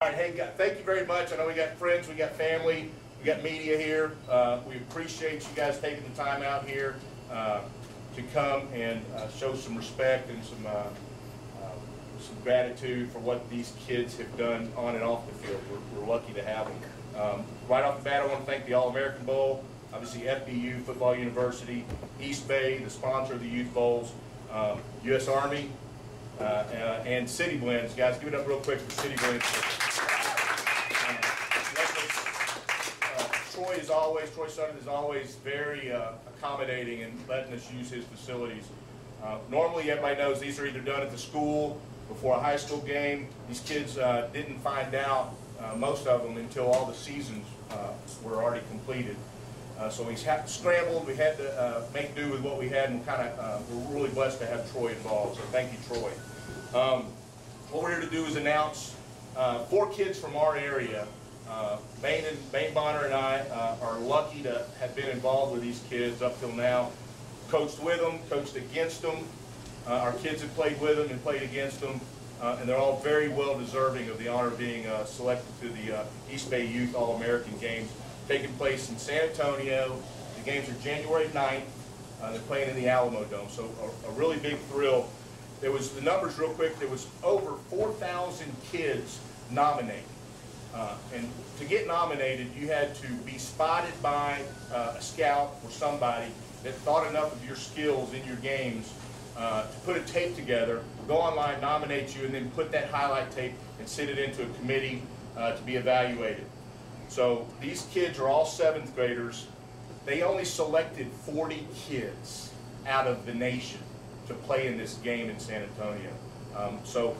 All right, hey, thank you very much. I know we got friends, we got family, we got media here. We appreciate you guys taking the time out here to come and show some respect and some gratitude for what these kids have done on and off the field. We're lucky to have them. Right off the bat, I want to thank the All-American Bowl, obviously FBU, Football University, Eastbay, the sponsor of the Youth Bowls, U.S. Army, and City Blends. Guys, give it up real quick for City Blends. Troy Sutton is always very accommodating and letting us use his facilities. Normally, everybody knows these are either done at the school before a high school game. These kids didn't find out, most of them, until all the seasons were already completed. So we scrambled. We had to make do with what we had, and we're really blessed to have Troy involved. So thank you, Troy. What we're here to do is announce 4 kids from our area. Bane Bonner and I are lucky to have been involved with these kids up till now. Coached with them, coached against them. Our kids have played with them and played against them, and they're all very well deserving of the honor of being selected to the Eastbay Youth All-American Games taking place in San Antonio. The games are January 9th. They're playing in the Alamodome, so a really big thrill. There was, the numbers real quick, there was over 4,000 kids nominated. And to get nominated, you had to be spotted by a scout or somebody that thought enough of your skills in your games to put a tape together, go online, nominate you, and then put that highlight tape and send it into a committee to be evaluated. So these kids are all 7th graders. They only selected 40 kids out of the nation to play in this game in San Antonio. So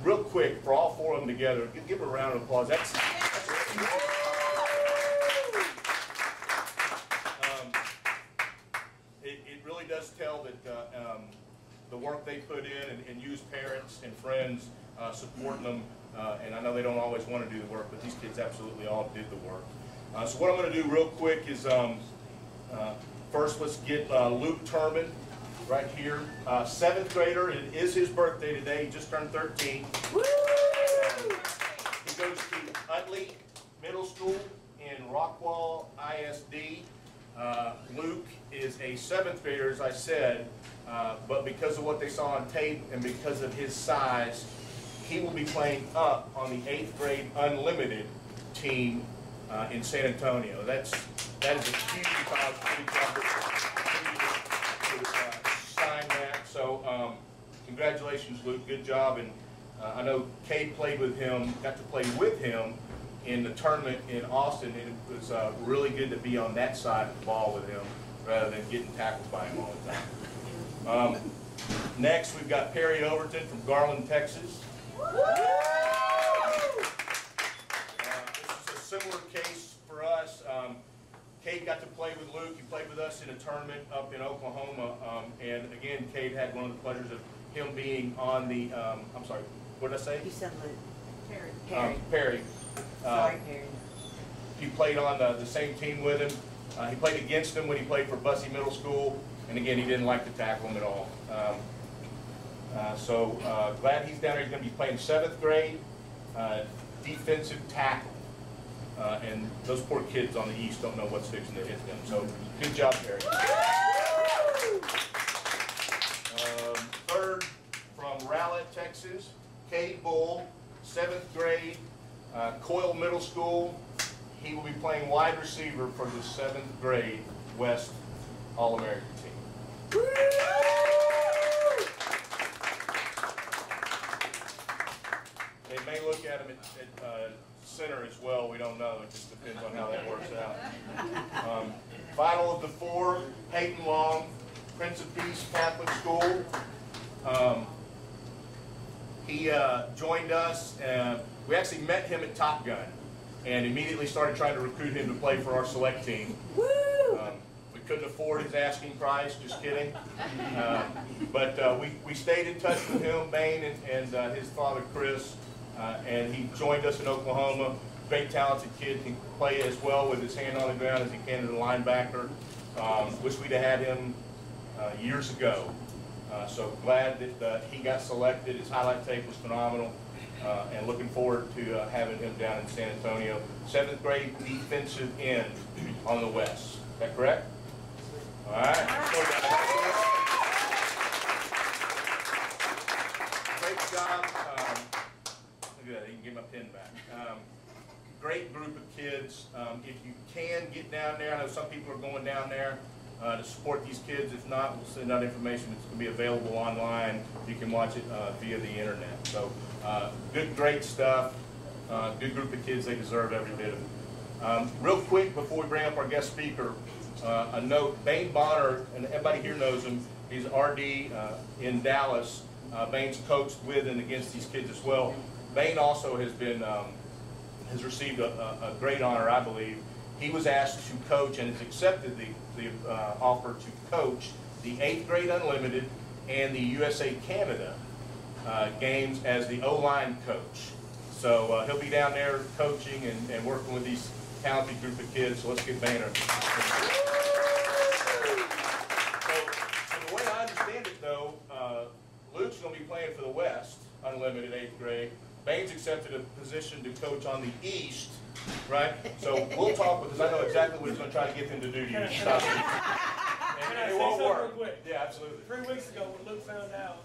real quick, for all 4 of them together, give them a round of applause. It really does tell that the work they put in and use parents and friends supporting them. And I know they don't always want to do the work, but these kids absolutely all did the work. So what I'm going to do real quick is first let's get Luke Termin right here, 7th grader. It is his birthday today. He just turned 13. Woo! He goes to Utley Middle School in Rockwall ISD. Luke is a 7th grader, as I said, but because of what they saw on tape and because of his size, he will be playing up on the 8th grade unlimited team in San Antonio. That is a huge sign that. So congratulations, Luke. Good job. And I know Cade played with him, got to play with him in the tournament in Austin, and it was really good to be on that side of the ball with him rather than getting tackled by him all the time. Next, we've got Perry Overton from Garland, Texas. This is a similar case for us. Cade got to play with Luke. He played with us in a tournament up in Oklahoma. And again, Cade had one of the pleasures of him being on the, I'm sorry, what did I say? You said Luke. Perry. Perry. Sorry, Perry. He played on the same team with him. He played against him when he played for Bussey Middle School. And again, he didn't like to tackle him at all. So glad he's down there. He's going to be playing 7th grade defensive tackle. And those poor kids on the East don't know what's fixing to hit them. So good job, Perry. 3rd from Rowlett, Texas, Cade Bull, 7th grade, Coyle Middle School. He will be playing wide receiver for the 7th grade West All-American team. They may look at him at center as well. We don't know. It just depends on how that works out. Final of the 4, Peyton Long, Prince of Peace Catholic School. He joined us. We actually met him at Top Gun and immediately started trying to recruit him to play for our select team. We couldn't afford his asking price, just kidding. But we stayed in touch with him, Bane, and his father, Chris. And he joined us in Oklahoma. Great talented kid, can play as well with his hand on the ground as he can as a linebacker. Wish we'd have had him years ago. So glad that he got selected. His highlight tape was phenomenal. and looking forward to having him down in San Antonio. 7th grade defensive end on the West. Is that correct? All right. Great job. Look at that. You can get my pen back. Great group of kids. If you can get down there, I know some people are going down there to support these kids. If not, we'll send out information. It's going to be available online. You can watch it via the internet. So great stuff. Good group of kids. They deserve every bit of it. Real quick, before we bring up our guest speaker, a note. Bane Bonner, and everybody here knows him. He's RD in Dallas. Bane's coached with and against these kids as well. Bane also has received a great honor, I believe. He was asked to coach and has accepted the offer to coach the 8th grade Unlimited and the USA-Canada games as the O-line coach. So he'll be down there coaching and working with these talented group of kids. So let's get Banner. So the way I understand it, though, Luke's going to be playing for the West Unlimited 8th grade. Bane's accepted a position to coach on the East, right? So we'll talk because I know exactly what he's going to try to get them to do to you. And it won't work. Real quick? Yeah, absolutely. 3 weeks ago, when Luke found out,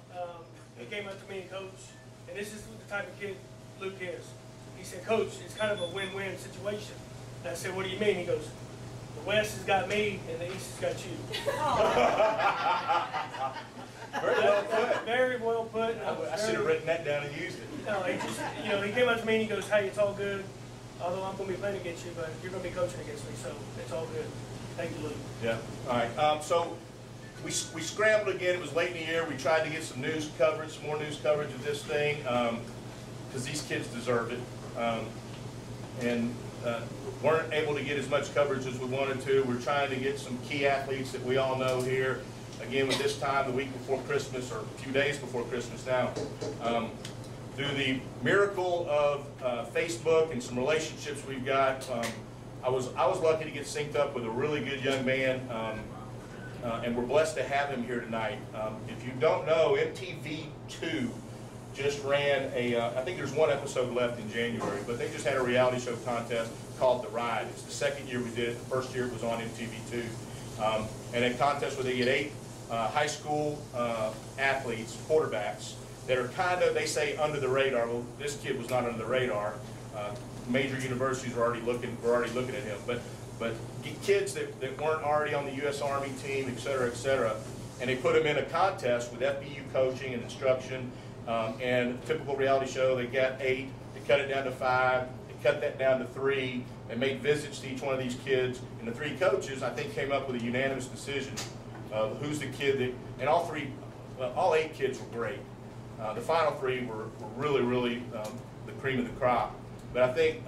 he came up to me and Coach, and this is the type of kid Luke is. He said, Coach, it's kind of a win-win situation. And I said, what do you mean? He goes, the West has got me, and the East has got you. Very well put. Very well put. I should have written that down and used it. No, he just, he came up to me and he goes, hey, it's all good. Although I'm going to be playing against you, but you're going to be coaching against me, so it's all good. Thank you, Luke. Yeah. All right. So we scrambled again. It was late in the year. We tried to get some news coverage, some more news coverage of this thing, because these kids deserve it. And weren't able to get as much coverage as we wanted to. We're trying to get some key athletes that we all know here. Again, with this time, the week before Christmas, or a few days before Christmas now, through the miracle of Facebook and some relationships we've got, I was lucky to get synced up with a really good young man, and we're blessed to have him here tonight. If you don't know, MTV2 just ran I think there's one episode left in January, but they just had a reality show contest called The Ride. It's the 2nd year we did it. The 1st year it was on MTV2. And a contest where they get 8 high school athletes, quarterbacks, that are kind of, they say, under the radar. Well, this kid was not under the radar. Major universities were already looking at him. But kids that weren't already on the U.S. Army team, et cetera, and they put them in a contest with FBU coaching and instruction, and typical reality show, they got 8, they cut it down to 5, they cut that down to 3, and made visits to each one of these kids, and the 3 coaches, I think, came up with a unanimous decision of who's the kid that, and all 8 kids were great. The final 3 were really the cream of the crop. But I think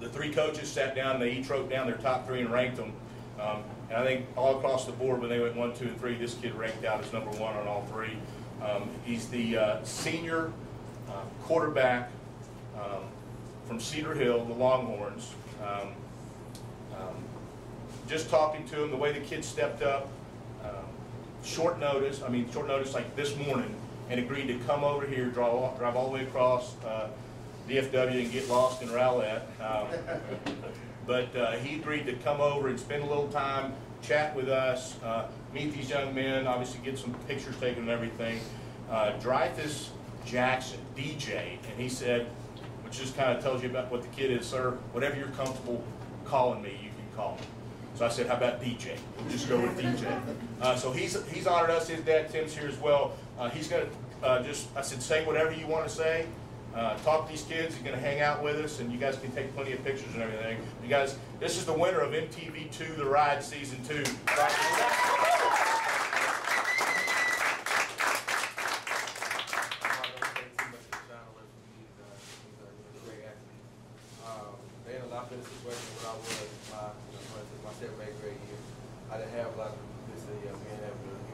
the 3 coaches sat down and they each wrote down their top 3 and ranked them. And I think all across the board, when they went 1, 2, and 3, this kid ranked out as #1 on all 3. He's the senior quarterback from Cedar Hill, the Longhorns. Just talking to him, the way the kid stepped up, short notice like this morning, and agreed to come over here, drive all the way across DFW and get lost in Rowlett. But he agreed to come over and spend a little time, chat with us, meet these young men, obviously get some pictures taken and everything. Driphus Jackson, DJ, and he said, which just kind of tells you about what the kid is, sir, whatever you're comfortable calling me, you can call me. So I said, how about DJ? We'll just go with DJ. So he's honored us. His dad, Tim's here as well. He's going to I said, say whatever you want to say. Talk to these kids. He's going to hang out with us, and you guys can take plenty of pictures and everything. You guys, this is the winner of MTV2, The Ride Season 2. I've been in a situation when I was my 7th, 8th grade year. I didn't have a lot of publicity of being able to,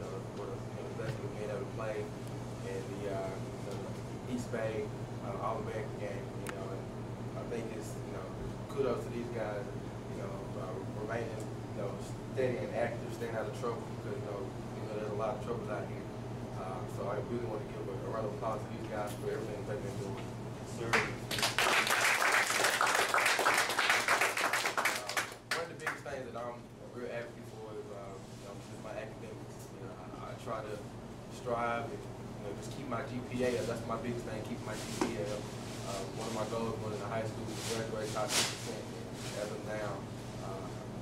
basically being able to play in the Eastbay All-American game, and I think it's, kudos to these guys, remaining, steady and active, staying out of trouble, because, there's a lot of troubles out here. So I really want to give a round of applause to these guys for everything they've been doing. Sir. One of the biggest things that I'm a real advocate for is just my academics. I try to strive and just keep my GPA up. That's my biggest thing, keep my GPA up. One of my goals going into high school is to graduate top 10%. And as of now,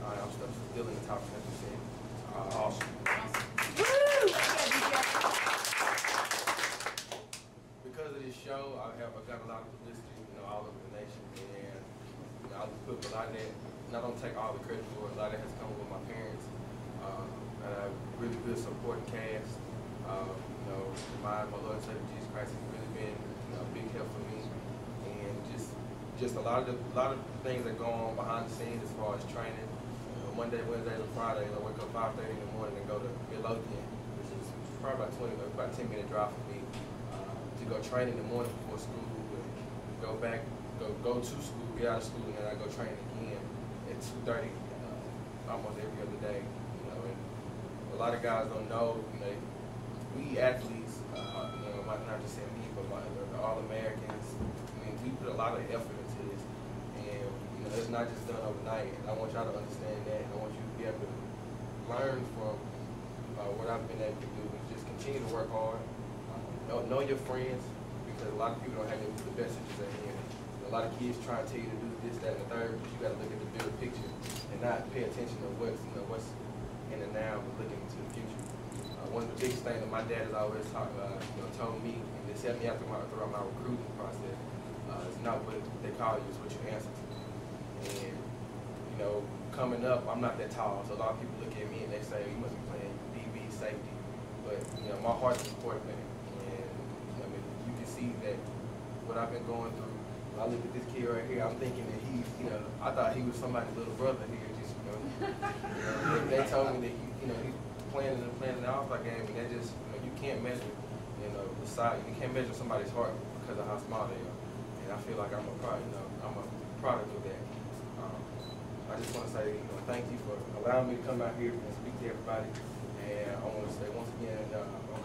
I'm still in the top 10%. Awesome. Because of this show, I've got a lot of publicity, all over the nation, and I put a lot of that. And I don't take all the credit for it. A lot of that has come with my parents, and a really good supporting cast. My Lord and Savior Jesus Christ has really been a big help for me, and just a lot of things that go on behind the scenes as far as training. Monday, Wednesday, and Friday, I wake up 5:30 in the morning and go to Overton, which is probably about 10-minute drive for me, to go train in the morning before school, and go to school, get out of school, and then I go train again at 2:30 almost every other day. And a lot of guys don't know, we athletes, not just saying me, but all Americans, we put a lot of effort into this, and it's not just done overnight. And I want y'all to understand that, and I want you to be able to learn from what I've been able to do, is just continue to work hard. Know your friends, because a lot of people don't have the best interests at hand. A lot of kids try to tell you to do this, that, and the third, but you got to look at the bigger picture and not pay attention to what's in the now, but looking into the future. One of the biggest things that my dad has always told me, and this helped me out throughout my recruiting process, is not what they call you, it's what you answer to. And coming up, I'm not that tall, so a lot of people look at me and they say, you must be playing DB safety. But my heart's a quarterback, and you can see that what I've been going through. When I look at this kid right here, I'm thinking that he's, I thought he was somebody's little brother here. Just they told me that he's playing in the All-Star game, and that just you can't measure the size. You can't measure somebody's heart because of how small they are. And I feel like I'm a product of that. I just want to say thank you for allowing me to come out here and speak to everybody. And I want to say once again,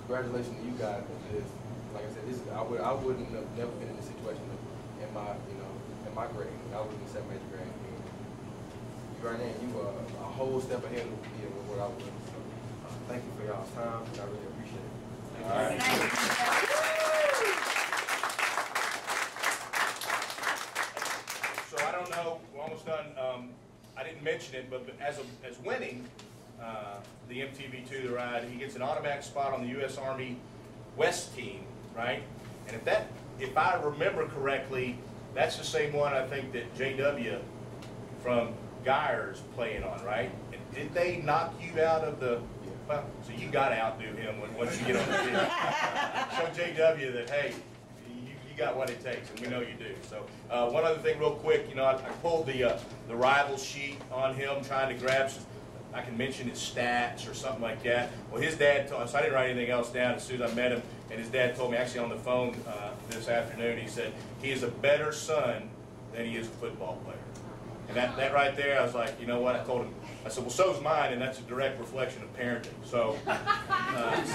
congratulations to you guys, because like I said, I wouldn't have never been in this situation in my grade. I was in the 7th grade. You right now, you are a whole step ahead of me with what I was doing. So thank you for y'all's time, and I really appreciate it. All right. So I don't know, we're almost done. I didn't mention it, but as winning the MTV2 the ride, he gets an automatic spot on the U.S. Army West team, right? And if I remember correctly, that's the same one I think that JW from Geyer's playing on, right? And did they knock you out of the? Well, so you got to outdo him once you get on the field. Show JW that hey, you got what it takes, and we know you do. So one other thing, real quick, I pulled the rival sheet on him, trying to grab some. I can mention his stats or something like that. Well, his dad told us, I didn't write anything else down as soon as I met him, and his dad told me actually on the phone this afternoon, he said, he is a better son than he is a football player. And that right there, I was like, you know what, I told him, I said, well, so's mine, and that's a direct reflection of parenting. So, that's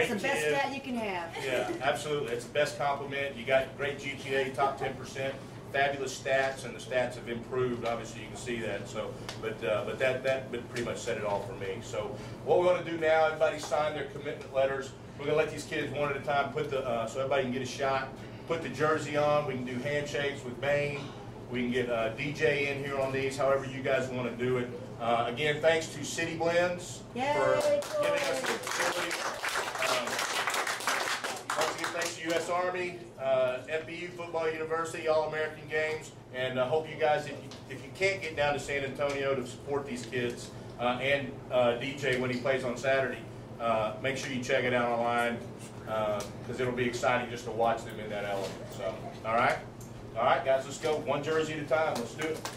the best stat you can have. Yeah, absolutely. It's the best compliment. You got great GPA, top 10%. Fabulous stats, and the stats have improved. Obviously, you can see that. So, but that pretty much said it all for me. So, what we want to do now, everybody sign their commitment letters. We're going to let these kids one at a time put so everybody can get a shot. Put the jersey on. We can do handshakes with Bain. We can get DJ in here on these. However you guys want to do it. Again, thanks to City Blends for giving us the facility. Once again, thanks to U.S. Army, FBU Football University, All-American Games, and I hope you guys, if you can't get down to San Antonio to support these kids and DJ when he plays on Saturday, make sure you check it out online because it'll be exciting just to watch them in that element. So, all right, guys, let's go one jersey at a time. Let's do it.